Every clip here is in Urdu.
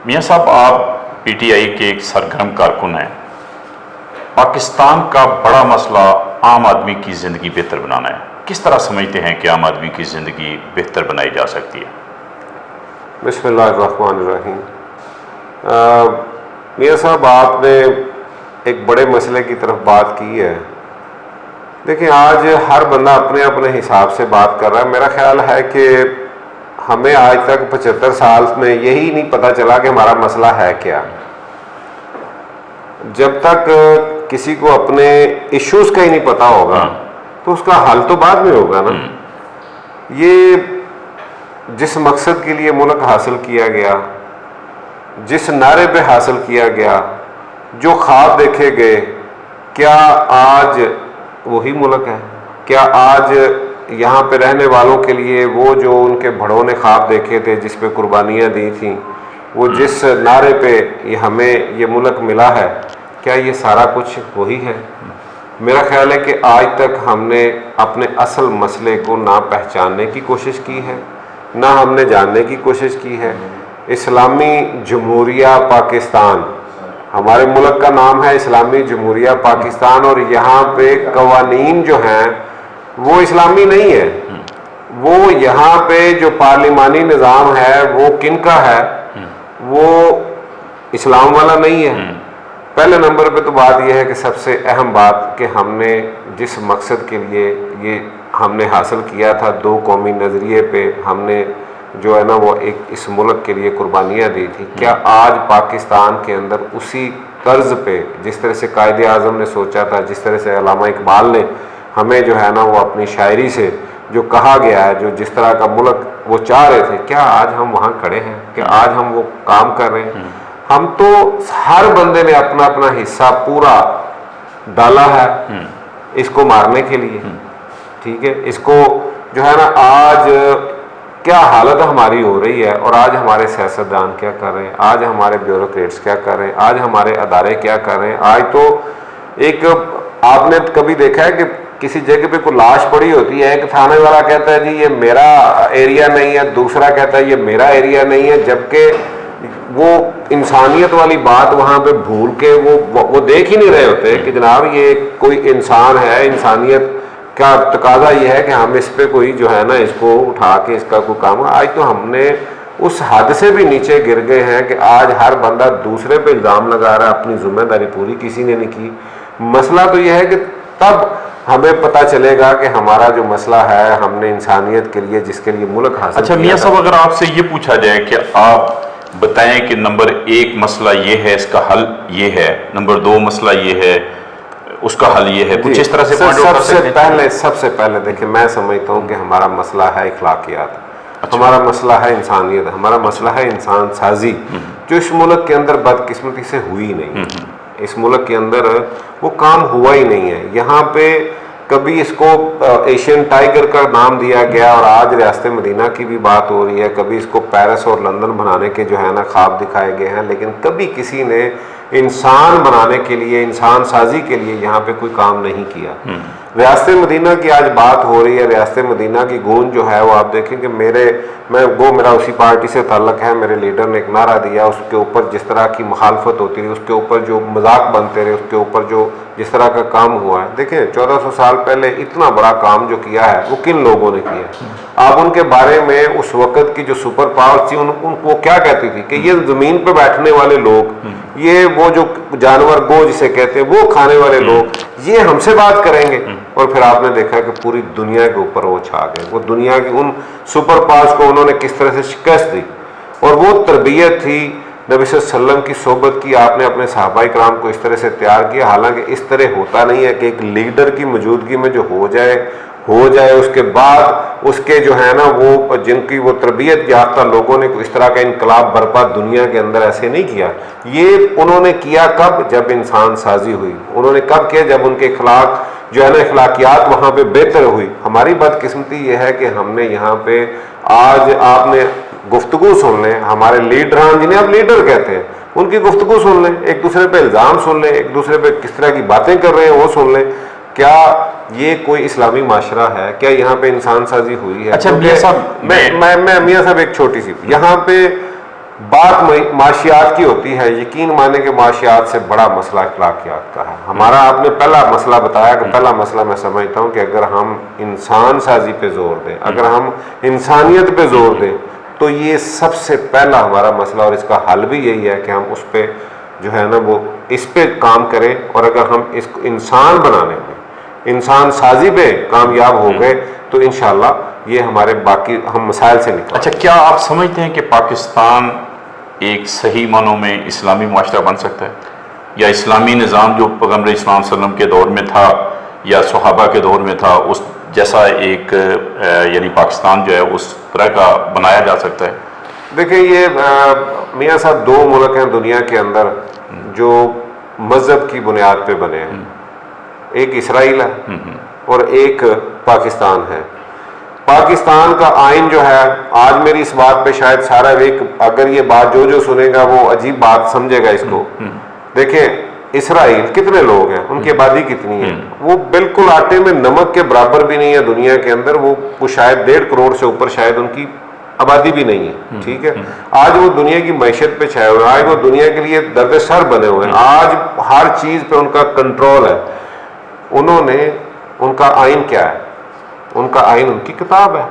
میاں صاحب، آپ پی ٹی آئی کے ایک سرگرم کارکن ہیں۔ پاکستان کا بڑا مسئلہ عام آدمی کی زندگی بہتر بنانا ہے۔ کس طرح سمجھتے ہیں کہ عام آدمی کی زندگی بہتر بنائی جا سکتی ہے؟ بسم اللہ الرحمن الرحیم۔ میاں صاحب، آپ نے ایک بڑے مسئلے کی طرف بات کی ہے۔ دیکھیں، آج ہر بندہ اپنے اپنے حساب سے بات کر رہا ہے۔ میرا خیال ہے کہ ہمیں آج تک 75 سال میں یہی نہیں پتہ چلا کہ ہمارا مسئلہ ہے کیا۔ جب تک کسی کو اپنے ایشوز کا ہی نہیں پتہ ہوگا تو اس کا حل تو بعد میں ہوگا نا۔ یہ جس مقصد کے لیے ملک حاصل کیا گیا، جس نعرے پہ حاصل کیا گیا، جو خواب دیکھے گئے، کیا آج وہی ملک ہے؟ کیا آج یہاں پہ رہنے والوں کے لیے وہ جو ان کے بڑوں نے خواب دیکھے تھے، جس پہ قربانیاں دی تھیں، وہ جس نعرے پہ ہمیں یہ ملک ملا ہے، کیا یہ سارا کچھ وہی ہے؟ میرا خیال ہے کہ آج تک ہم نے اپنے اصل مسئلے کو نہ پہچاننے کی کوشش کی ہے، نہ ہم نے جاننے کی کوشش کی ہے۔ اسلامی جمہوریہ پاکستان، ہمارے ملک کا نام ہے اسلامی جمہوریہ پاکستان، اور یہاں پہ قوانین جو ہیں وہ اسلامی نہیں ہے۔ وہ یہاں پہ جو پارلیمانی نظام ہے وہ کن کا ہے؟ وہ اسلام والا نہیں ہے۔ پہلے نمبر پہ تو بات یہ ہے کہ سب سے اہم بات کہ ہم نے جس مقصد کے لیے یہ ہم نے حاصل کیا تھا، دو قومی نظریے پہ ہم نے جو ہے نا وہ ایک اس ملک کے لیے قربانیاں دی تھی، کیا آج پاکستان کے اندر اسی طرز پہ جس طرح سے قائد اعظم نے سوچا تھا، جس طرح سے علامہ اقبال نے ہمیں جو ہے نا وہ اپنی شاعری سے جو کہا گیا ہے، جو جس طرح کا ملک وہ چاہ رہے تھے، کیا آج ہم وہاں کھڑے ہیں؟ کہ آج ہم وہ کام کر رہے ہیں؟ ہم تو ہر بندے نے اپنا اپنا حصہ پورا ڈالا ہے اس کو مارنے کے لیے، ٹھیک ہے؟ اس کو جو ہے نا آج کیا حالت ہماری ہو رہی ہے، اور آج ہمارے سیاستدان کیا کر رہے ہیں، آج ہمارے بیوروکریٹس کیا کر رہے ہیں، آج ہمارے ادارے کیا کر رہے ہیں۔ آج تو ایک آپ نے کبھی دیکھا ہے کہ کسی جگہ پہ کوئی لاش پڑی ہوتی ہے، ایک تھانے والا کہتا ہے جی یہ میرا ایریا نہیں ہے، دوسرا کہتا ہے یہ میرا ایریا نہیں ہے، جبکہ وہ انسانیت والی بات وہاں پہ بھول کے وہ دیکھ ہی نہیں رہے ہوتے کہ جناب یہ کوئی انسان ہے، انسانیت کا تقاضا یہ ہے کہ ہم اس پہ کوئی جو ہے نا اس کو اٹھا کے اس کا کوئی کام۔ آج تو ہم نے اس حد سے بھی نیچے گر گئے ہیں کہ آج ہر بندہ دوسرے پہ الزام لگا رہا ہے، اپنی ذمہ داری پوری کسی نے نہیں کی۔ مسئلہ تو یہ ہے کہ تب ہمیں پتہ چلے گا کہ ہمارا جو مسئلہ ہے ہم نے انسانیت کے لیے جس کے لیے ملک حاصل اچھا میاں صاحب، اگر آپ سے یہ پوچھا جائے کہ آپ بتائیں کہ نمبر 1 مسئلہ یہ ہے، اس کا حل یہ ہے، نمبر 2 مسئلہ یہ ہے، اس کا حل یہ ہے، کچھ اس طرح سے سب سے پہلے دیکھیں، میں سمجھتا ہوں کہ ہمارا مسئلہ ہے اخلاقیات، ہمارا مسئلہ ہے انسانیت، ہمارا مسئلہ ہے انسان سازی، جو اس ملک کے اندر بدقسمتی سے ہوئی نہیں۔ اس ملک کے اندر وہ کام ہوا ہی نہیں ہے۔ یہاں پہ کبھی اس کو ایشین ٹائیگر کا نام دیا گیا، اور آج ریاست مدینہ کی بھی بات ہو رہی ہے، کبھی اس کو پیرس اور لندن بنانے کے جو ہے نا خواب دکھائے گئے ہیں، لیکن کبھی کسی نے انسان بنانے کے لیے، انسان سازی کے لیے یہاں پہ کوئی کام نہیں کیا۔ ریاست مدینہ کی آج بات ہو رہی ہے، ریاست مدینہ کی گونج جو ہے وہ آپ دیکھیں کہ میرا اسی پارٹی سے تعلق ہے، میرے لیڈر نے ایک نعرہ دیا، اس کے اوپر جس طرح کی مخالفت ہوتی رہی، اس کے اوپر جو مذاق بنتے رہے، اس کے اوپر جو جس طرح کا کام ہوا ہے، دیکھیں 1400 سال پہلے اتنا بڑا کام جو کیا ہے وہ کن لوگوں نے کیا ہے؟ آپ ان کے بارے میں اس وقت کی جو سپر پاور تھی ان کو کیا کہتی تھی کہ یہ زمین پہ بیٹھنے والے لوگ، یہ وہ جو جانور گو جسے کہتے ہیں وہ کھانے والے لوگ، یہ ہم سے بات کریں گے؟ اور پھر آپ نے دیکھا کہ پوری دنیا کے اوپر وہ چھا گئے، وہ دنیا کی ان سپر پاورز کو انہوں نے کس طرح سے شکست دی۔ اور وہ تربیت تھی نبی صلی اللہ علیہ وسلم کی صحبت کی، آپ نے اپنے صحابہ کرام کو اس طرح سے تیار کیا۔ حالانکہ اس طرح ہوتا نہیں ہے کہ ایک لیڈر کی موجودگی میں جو ہو جائے اس کے بعد اس کے جو ہے نا وہ جن کی وہ تربیت یافتہ لوگوں نے اس طرح کا انقلاب برپا دنیا کے اندر ایسے نہیں کیا۔ یہ انہوں نے کیا کب؟ جب انسان سازی ہوئی۔ انہوں نے کب کیا؟ جب ان کے اخلاق جو ہے نا اخلاقیات وہاں پہ بہتر ہوئی۔ ہماری بدقسمتی یہ ہے کہ ہم نے یہاں پہ آج آپ نے گفتگو سن لیں، ہمارے لیڈران جنہیں آپ لیڈر کہتے ہیں ان کی گفتگو سن لیں، ایک دوسرے پہ الزام سن لیں، ایک دوسرے پہ کس طرح کی باتیں کر رہے ہیں وہ سن لیں۔ کیا یہ کوئی اسلامی معاشرہ ہے؟ کیا یہاں پہ انسان سازی ہوئی ہے؟ اچھا میاں صاحب، میں میاں صاحب ایک چھوٹی سی، یہاں پہ بات معاشیات کی ہوتی ہے، یقین مانے کہ معاشیات سے بڑا مسئلہ اخلاقیات کا ہے ہمارا۔ آپ نے پہلا مسئلہ بتایا کہ پہلا مسئلہ میں سمجھتا ہوں کہ اگر ہم انسان سازی پہ زور دیں، اگر ہم انسانیت پہ زور دیں، تو یہ سب سے پہلا ہمارا مسئلہ، اور اس کا حل بھی یہی ہے کہ ہم اس پہ جو ہے نا وہ اس پہ کام کریں، اور اگر ہم اس کو انسان بنانے میں، انسان سازی پہ کامیاب ہو گئے تو انشاءاللہ یہ ہمارے باقی ہم مسائل سے نکل۔ اچھا، کیا آپ سمجھتے ہیں کہ پاکستان ایک صحیح معنوں میں اسلامی معاشرہ بن سکتا ہے، یا اسلامی نظام جو پیغمبر اسلام صلی اللہ علیہ وسلم کے دور میں تھا یا صحابہ کے دور میں تھا اس جیسا ایک یعنی پاکستان جو ہے اس طرح کا بنایا جا سکتا ہے؟ دیکھیں یہ میاں صاحب دو ملک ہیں دنیا کے اندر جو مذہب کی بنیاد پہ بنے ہیں، ایک اسرائیل ہے اور ایک پاکستان ہے۔ پاکستان کا آئین جو ہے، آج میری اس بات پہ شاید سارا ایک اگر یہ بات جو سنے گا وہ عجیب بات سمجھے گا اس کو۔ دیکھیں اسرائیل کتنے لوگ ہیں، ان کی آبادی کتنی ہے، وہ بالکل آٹے میں نمک کے برابر بھی نہیں ہے دنیا کے اندر، وہ شاید 1.5 کروڑ سے اوپر شاید ان کی آبادی بھی نہیں ہے، ٹھیک ہے۔ آج وہ دنیا کی معیشت پہ چھائے ہوئے ہیں، آج وہ دنیا کے لیے درد سر بنے ہوئے ہیں، آج ہر چیز پہ ان کا کنٹرول ہے۔ انہوں نے، ان کا آئین کیا ہے؟ ان کا آئین ان کی کتاب ہے،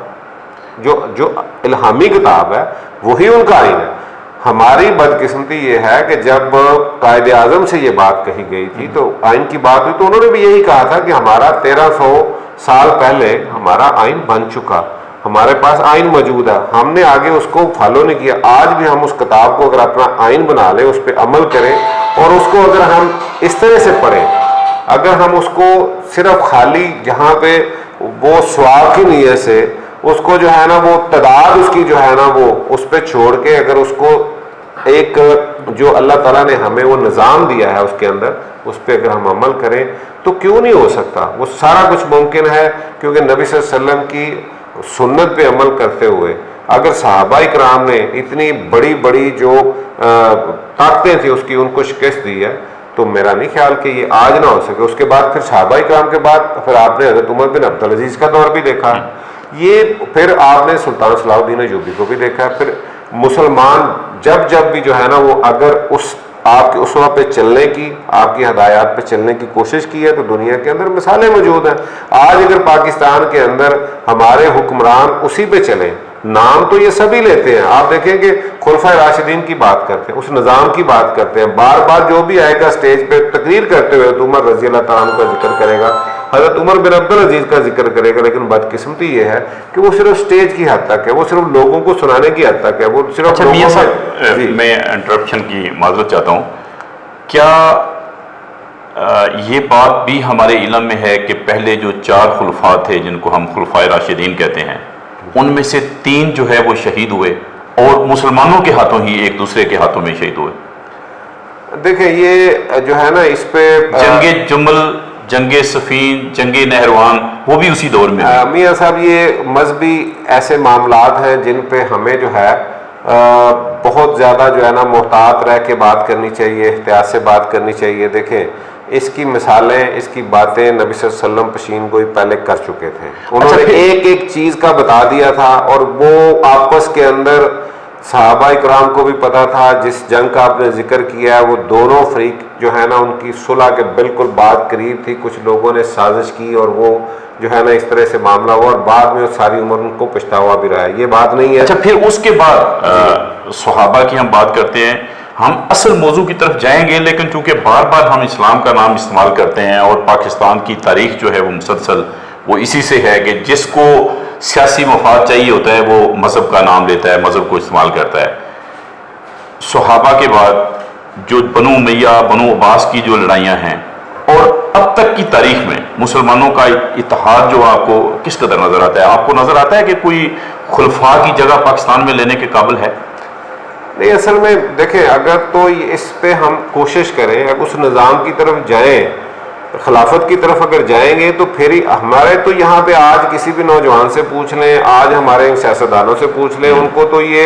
جو الہامی کتاب ہے وہی ان کا آئین ہے۔ ہماری بدقسمتی یہ ہے کہ جب قائد اعظم سے یہ بات کہی گئی تھی تو آئین کی بات ہوئی تو انہوں نے بھی یہی کہا تھا کہ ہمارا 1300 سال پہلے ہمارا آئین بن چکا، ہمارے پاس آئین موجود ہے، ہم نے آگے اس کو فالو نہیں کیا۔ آج بھی ہم اس کتاب کو اگر اپنا آئین بنا لیں، اس پہ عمل کریں، اور اس کو اگر ہم اس طرح سے پڑھیں، اگر ہم اس کو صرف خالی جہاں پہ وہ ثواب کی نیت سے اس کو جو ہے نا وہ تعداد اس کی جو ہے نا وہ اس پہ چھوڑ کے اگر اس کو ایک جو اللہ تعالیٰ نے ہمیں وہ نظام دیا ہے اس کے اندر، اس پہ اگر ہم عمل کریں تو کیوں نہیں ہو سکتا؟ وہ سارا کچھ ممکن ہے، کیونکہ نبی صلی اللہ علیہ وسلم کی سنت پہ عمل کرتے ہوئے اگر صحابہ کرام نے اتنی بڑی بڑی جو طاقتیں تھیں اس کی ان کو شکست دی ہے، تو میرا نہیں خیال کہ یہ آج نہ ہو سکے۔ اس کے بعد پھر صحابہ کرام کے بعد پھر آپ نے حضرت عمر بن عبدالعزیز کا دور بھی دیکھا ہے، یہ پھر آپ نے سلطان صلاح الدین ایوبی کو بھی دیکھا ہے۔ پھر مسلمان جب بھی جو ہے نا وہ اگر اس آپ کے اسوہ پہ چلنے کی، آپ کی ہدایات پہ چلنے کی کوشش کی ہے تو دنیا کے اندر مثالیں موجود ہیں۔ آج اگر پاکستان کے اندر ہمارے حکمران اسی پہ چلیں، نام تو یہ سبھی لیتے ہیں، آپ دیکھیں کہ خلفائے راشدین کی بات کرتے ہیں، اس نظام کی بات کرتے ہیں، بار بار جو بھی آئے گا اسٹیج پہ تقریر کرتے ہوئے حضرت عمر رضی اللہ تعالیٰ عنہ کا ذکر کرے گا، حضرت عمر بن عبدالعزیز کا ذکر کرے گا، لیکن بدقسمتی یہ ہے کہ وہ صرف اسٹیج کی حد تک ہے، وہ صرف لوگوں کو سنانے کی حد تک ہے، وہ صرف اچھا میاں صاحب، میں انٹرپشن کی معذرت چاہتا ہوں، کیا یہ بات بھی ہمارے علم میں ہے کہ پہلے جو 4 خلفاء تھے جن کو ہم خلفائے راشدین کہتے ہیں، ان میں سے 3 جو ہے وہ شہید ہوئے اور مسلمانوں کے ہاتھوں ہی ایک دوسرے کے ہاتھوں میں شہید ہوئے؟ دیکھیں یہ جو ہے نا اس پہ جنگ جمل، جنگ صفین، جنگ نہروان، وہ بھی اسی دور میں ہوئی۔ میاں صاحب یہ مذہبی ایسے معاملات ہیں جن پہ ہمیں جو ہے بہت زیادہ جو ہے نا محتاط رہ کے بات کرنی چاہیے، احتیاط سے بات کرنی چاہیے۔ دیکھیں اس کی مثالیں، اس کی باتیں نبی صلی اللہ علیہ وسلم پشین گوئی پہلے کر چکے تھے، انہوں نے ایک چیز کا بتا دیا تھا، اور وہ آپس کے اندر صحابہ اکرام کو بھی پتا تھا۔ جس جنگ کا آپ نے ذکر کیا ہے وہ دونوں فریق جو ہے نا ان کی صلح کے بالکل بات قریب تھی، کچھ لوگوں نے سازش کی اور وہ جو ہے نا اس طرح سے معاملہ ہوا، اور بعد میں ساری عمر ان کو پچھتاوا بھی رہا ہے، یہ بات نہیں ہے۔ اچھا پھر اس کے بعد صحابہ کی ہم بات کرتے ہیں، ہم اصل موضوع کی طرف جائیں گے، لیکن چونکہ بار بار ہم اسلام کا نام استعمال کرتے ہیں اور پاکستان کی تاریخ جو ہے وہ مسلسل وہ اسی سے ہے کہ جس کو سیاسی مفاد چاہیے ہوتا ہے وہ مذہب کا نام لیتا ہے، مذہب کو استعمال کرتا ہے۔ صحابہ کے بعد جو بنو امیہ، بنو عباس کی جو لڑائیاں ہیں، اور اب تک کی تاریخ میں مسلمانوں کا اتحاد جو آپ کو کس قدر نظر آتا ہے؟ آپ کو نظر آتا ہے کہ کوئی خلفاء کی جگہ پاکستان میں لینے کے قابل ہے؟ نہیں، اصل میں دیکھیں اگر تو اس پہ ہم کوشش کریں، اگر اس نظام کی طرف جائیں، خلافت کی طرف اگر جائیں گے تو پھر ہمارے تو یہاں پہ آج کسی بھی نوجوان سے پوچھ لیں، آج ہمارے سیاستدانوں سے پوچھ لیں، ان کو تو یہ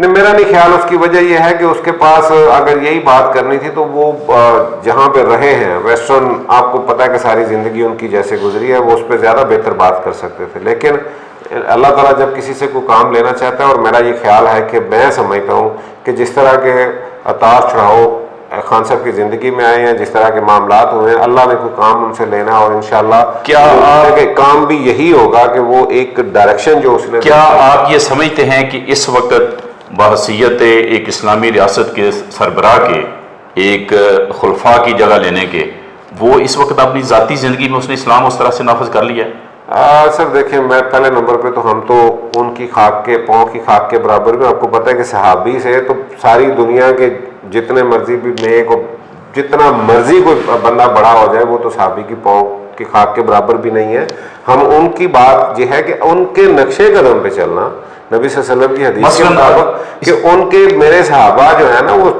نہیں، میرا نہیں خیال اس کی وجہ یہ ہے کہ اس کے پاس اگر یہی بات کرنی تھی تو وہ جہاں پہ رہے ہیں ویسٹرن، آپ کو پتہ ہے کہ ساری زندگی ان کی جیسے گزری ہے، وہ اس پہ زیادہ بہتر بات کر سکتے تھے. لیکن اللہ تعالیٰ جب کسی سے کوئی کام لینا چاہتا ہے، اور میرا یہ خیال ہے کہ میں سمجھتا ہوں کہ جس طرح کے اتار چڑھاؤ خان صاحب کی زندگی میں آئے ہیں، جس طرح کے معاملات ہوئے ہیں، اللہ نے کوئی کام ان سے لینا، اور انشاءاللہ کیا کام بھی یہی ہوگا کہ وہ ایک ڈائریکشن جو اس نے، کیا آپ یہ سمجھتے ہیں کہ اس وقت بحثیت ایک اسلامی ریاست کے سربراہ کے، ایک خلفاء کی جگہ لینے کے، وہ اس وقت اپنی ذاتی زندگی میں اس نے اسلام اس طرح سے نافذ کر لیا ہے؟ سر دیکھیں، میں پہلے نمبر پہ تو ہم تو ان کی خاک کے پاؤں کی خاک کے برابر بھی، آپ کو پتہ ہے کہ صحابی سے تو ساری دنیا کے جتنے مرضی بھی نیک، جتنا مرضی کوئی بندہ بڑا ہو جائے، وہ تو صحابی کی پاؤں کی خاک کے برابر بھی نہیں ہے. ہم ان کی بات یہ ہے کہ ان کے نقشے قدم پہ چلنا، نبی صلی اللہ علیہ وسلم کی حدیث کے مطابق کہ ان کے میرے صحابہ جو ہے نا وہ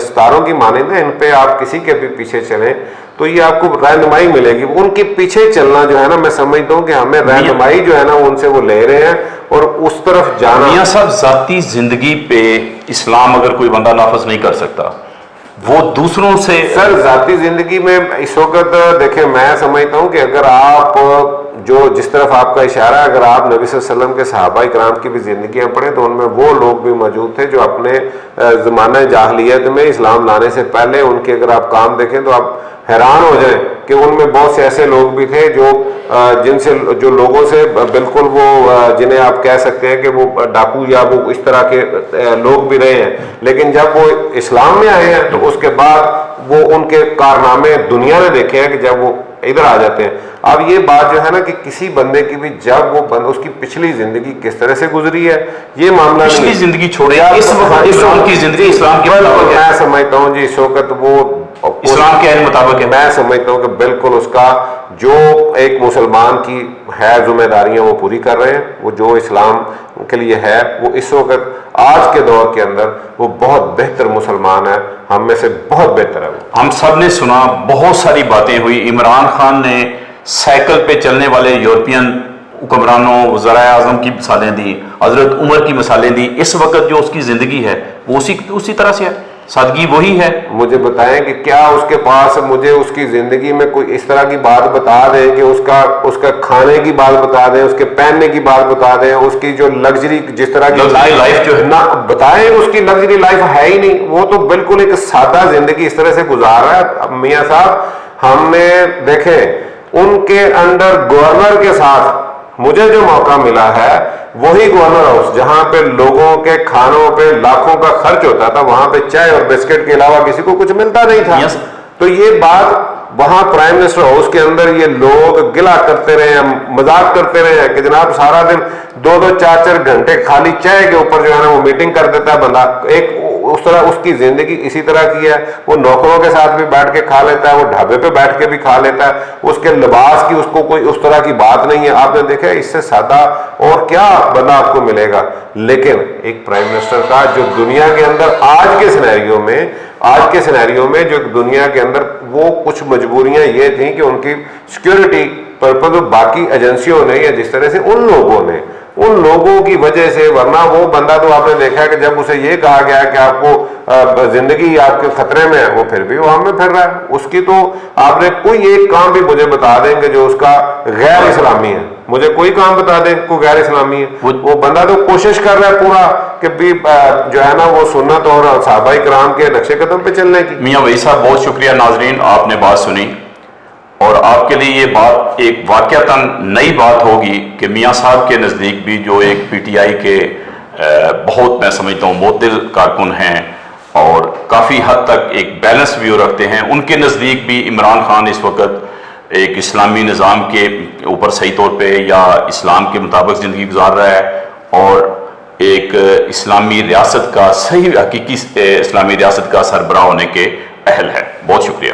ستاروں کی مانند ہیں، ان پہ آپ کسی کے بھی پیچھے چلیں تو یہ آپ کو رہنمائی ملے گی. ان کے پیچھے چلنا جو ہے نا، میں سمجھتا ہوں کہ ہمیں رہنمائی جو ہے نا ان سے وہ لے رہے ہیں اور اس طرف جانا. میاں صاحب، ذاتی زندگی پہ اسلام اگر کوئی بندہ نافذ نہیں کر سکتا، وہ دوسروں سے سر ذاتی زندگی میں اس وقت دیکھیں، میں سمجھتا ہوں کہ اگر آپ جو جس طرف آپ کا اشارہ ہے، اگر آپ نبی صلی اللہ علیہ وسلم کے صحابہ کرام کی بھی زندگیاں پڑھیں تو ان میں وہ لوگ بھی موجود تھے جو اپنے زمانہ جاہلیت میں اسلام لانے سے پہلے ان کے اگر آپ کام دیکھیں تو آپ حیران ہو جائیں کہ ان میں بہت سے ایسے لوگ بھی تھے جو جن سے جو لوگوں سے بالکل وہ جنہیں آپ کہہ سکتے ہیں کہ وہ ڈاکو یا وہ اس طرح کے لوگ بھی رہے ہیں، لیکن جب وہ اسلام میں آئے ہیں تو اس کے بعد وہ ان کے کارنامے دنیا نے دیکھے ہیں کہ جب وہ ادھر آ جاتے ہیں. اب یہ بات جو ہے نا کہ کسی بندے کی بھی جب وہ اس کی پچھلی زندگی کس طرح سے گزری ہے، یہ معاملہ پچھلی زندگی چھوڑے، اس وقت اسلام کی زندگی اسلام کے مطابق ہے. میں سمجھتا ہوں جی اس وقت وہ اسلام کے مطابق ہے. میں سمجھتا ہوں کہ بالکل اس کا جو ایک مسلمان کی ہے ذمہ داریاں وہ پوری کر رہے ہیں. وہ جو اسلام کے لیے ہے وہ اس وقت آج کے دور کے اندر وہ بہت بہتر مسلمان ہے، ہم میں سے بہت بہتر ہے. ہم سب نے سنا، بہت ساری باتیں ہوئی. عمران خان نے سائیکل پہ چلنے والے یورپین حکمرانوں، وزرائے اعظم کی مثالیں دی، حضرت عمر کی مثالیں دی. اس وقت جو اس کی زندگی ہے وہ اسی طرح سے ہے، سادگی وہی ہے. مجھے بتائیں کہ کیا اس کے پاس، مجھے اس کی زندگی میں کوئی اس طرح کی بات بتا دیں کہ اس کا کھانے کی بات بتا دیں، اس کے پہننے کی بات بتا دیں، اس کی جو لگژری جس طرح کی لائف جو ہے نہ بتائیں. اس کی لگژری لائف ہے ہی نہیں، وہ تو بالکل ایک سادہ زندگی اس طرح سے گزار رہا ہے. میاں صاحب ہم نے دیکھے ان کے انڈر گورنر کے ساتھ مجھے جو موقع ملا ہے وہی گورنر ہاؤس جہاں پہ لوگوں کے کھانوں پہ لاکھوں کا خرچ ہوتا تھا، وہاں پہ چائے اور بسکٹ کے علاوہ کسی کو کچھ ملتا نہیں تھا. تو یہ بات وہاں پرائم منسٹر ہاؤس کے اندر یہ لوگ گلا کرتے رہے ہیں، مذاق کرتے رہے ہیں کہ جناب سارا دن 2-4 گھنٹے خالی چائے کے اوپر جو ہے نا وہ میٹنگ کر دیتا ہے بندہ. ایک اس طرح اس کی زندگی اسی طرح کی ہے. وہ نوکروں کے ساتھ بھی بیٹھ کے کھا لیتا ہے، وہ ڈھابے پہ بیٹھ کے بھی کھا لیتا ہے. اس کے لباس کی اس کو کوئی اس طرح کی بات نہیں ہے. آپ نے دیکھا اس سے سادہ اور کیا بندہ آپ کو ملے گا. لیکن ایک پرائم منسٹر کا جو دنیا کے اندر آج کے سینیریو میں جو دنیا کے اندر وہ کچھ مجبوریاں یہ تھیں کہ ان کی سیکیورٹی پرپز باقی ایجنسیوں نے یا جس طرح سے ان لوگوں کی وجہ سے، ورنہ وہ بندہ تو آپ نے دیکھا ہے کہ جب اسے یہ کہا گیا کہ آپ کو زندگی آپ کے خطرے میں ہے، وہ پھر بھی عوام میں پھر رہا ہے. اس کی تو آپ نے کوئی ایک کام بھی مجھے بتا دیں کہ جو اس کا غیر اسلامی ہے، مجھے کوئی کام بتا دیں کوئی غیر اسلامی ہے. وہ بندہ تو کوشش کر رہا ہے پورا کہ بھی جو ہے نا وہ سنت اور صحابہ کرام کے نقش قدم پہ چلنے کی. میاں وحید صاحب بہت شکریہ. ناظرین، آپ نے بات سنی اور آپ کے لیے یہ بات ایک واقعتاً نئی بات ہوگی کہ میاں صاحب کے نزدیک بھی جو ایک پی ٹی آئی کے بہت میں سمجھتا ہوں معتدل کارکن ہیں اور کافی حد تک ایک بیلنس ویو رکھتے ہیں، ان کے نزدیک بھی عمران خان اس وقت ایک اسلامی نظام کے اوپر صحیح طور پہ یا اسلام کے مطابق زندگی گزار رہا ہے اور ایک اسلامی ریاست کا صحیح حقیقی اسلامی ریاست کا سربراہ ہونے کے اہل ہے. بہت شکریہ.